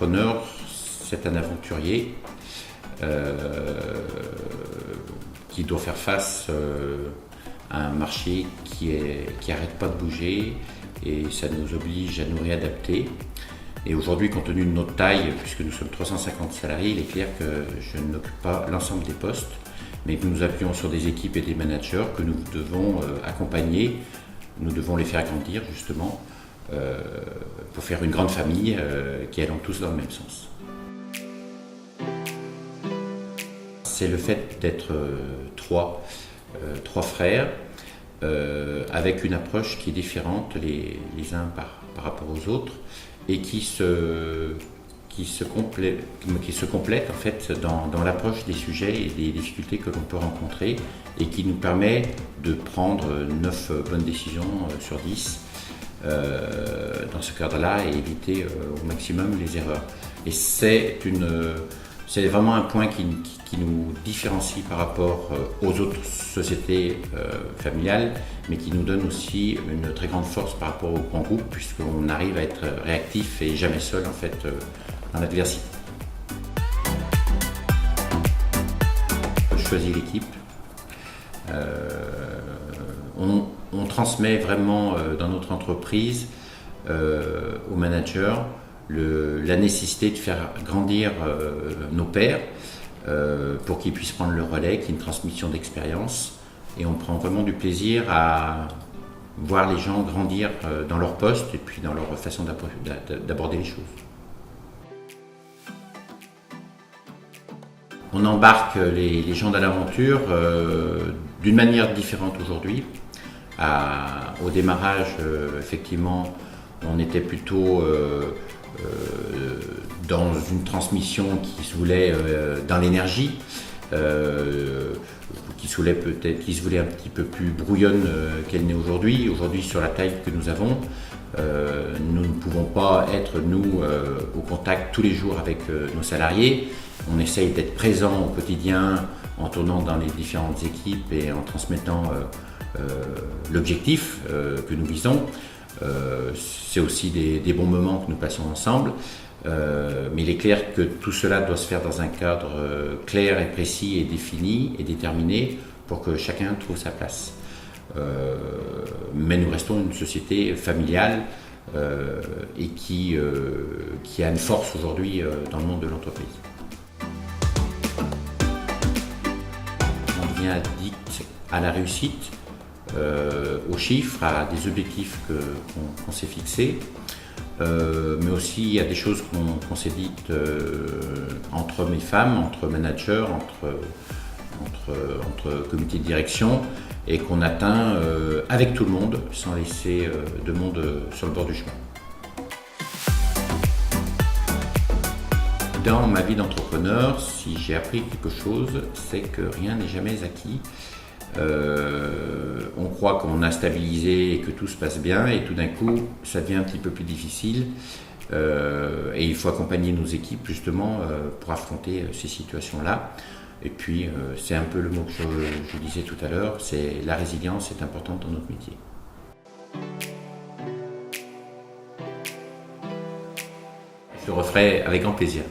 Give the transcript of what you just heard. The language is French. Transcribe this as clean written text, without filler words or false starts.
entrepreneur, c'est un aventurier qui doit faire face à un marché qui n'arrête pas de bouger et ça nous oblige à nous réadapter. Et aujourd'hui, compte tenu de notre taille, puisque nous sommes 350 salariés, il est clair que je n'occupe pas l'ensemble des postes, mais que nous appuyons sur des équipes et des managers que nous devons accompagner. Nous devons les faire grandir justement pour faire une grande famille qui allons tous dans le même sens. C'est le fait d'être trois frères avec une approche qui est différente les uns par rapport aux autres et qui se complètent en fait dans l'approche des sujets et des difficultés que l'on peut rencontrer et qui nous permet de prendre 9 bonnes décisions sur 10 dans ce cadre-là et éviter au maximum les erreurs. Et c'est vraiment un point qui nous différencie par rapport aux autres sociétés familiales, mais qui nous donne aussi une très grande force par rapport aux grands groupes, puisqu'on arrive à être réactif et jamais seul en fait dans l'adversité. Je choisis l'équipe. On transmet vraiment dans notre entreprise aux managers la nécessité de faire grandir nos pairs pour qu'ils puissent prendre le relais, qu'il y ait une transmission d'expérience. Et on prend vraiment du plaisir à voir les gens grandir dans leur poste et puis dans leur façon d'aborder les choses. On embarque les gens dans l'aventure d'une manière différente aujourd'hui. Au démarrage, effectivement, on était plutôt dans une transmission qui se voulait dans l'énergie, qui se voulait un petit peu plus brouillonne qu'elle n'est aujourd'hui. Aujourd'hui, sur la taille que nous avons, nous ne pouvons pas être, nous, au contact tous les jours avec nos salariés. On essaye d'être présent au quotidien en tournant dans les différentes équipes et en transmettant l'objectif que nous visons. C'est aussi des bons moments que nous passons ensemble, mais il est clair que tout cela doit se faire dans un cadre clair et précis et défini et déterminé pour que chacun trouve sa place. Mais nous restons une société familiale et qui a une force aujourd'hui dans le monde de l'entreprise. On devient addict à la réussite, aux chiffres, à des objectifs qu'on s'est fixés, mais aussi à des choses qu'on s'est dites entre hommes et femmes, entre managers, entre comités de direction, et qu'on atteint avec tout le monde, sans laisser de monde sur le bord du chemin. Dans ma vie d'entrepreneur, si j'ai appris quelque chose, c'est que rien n'est jamais acquis. On croit qu'on a stabilisé et que tout se passe bien et tout d'un coup ça devient un petit peu plus difficile et il faut accompagner nos équipes justement pour affronter ces situations-là. Et puis c'est un peu le mot que je disais tout à l'heure, c'est la résilience est importante dans notre métier. Je le referai avec grand plaisir.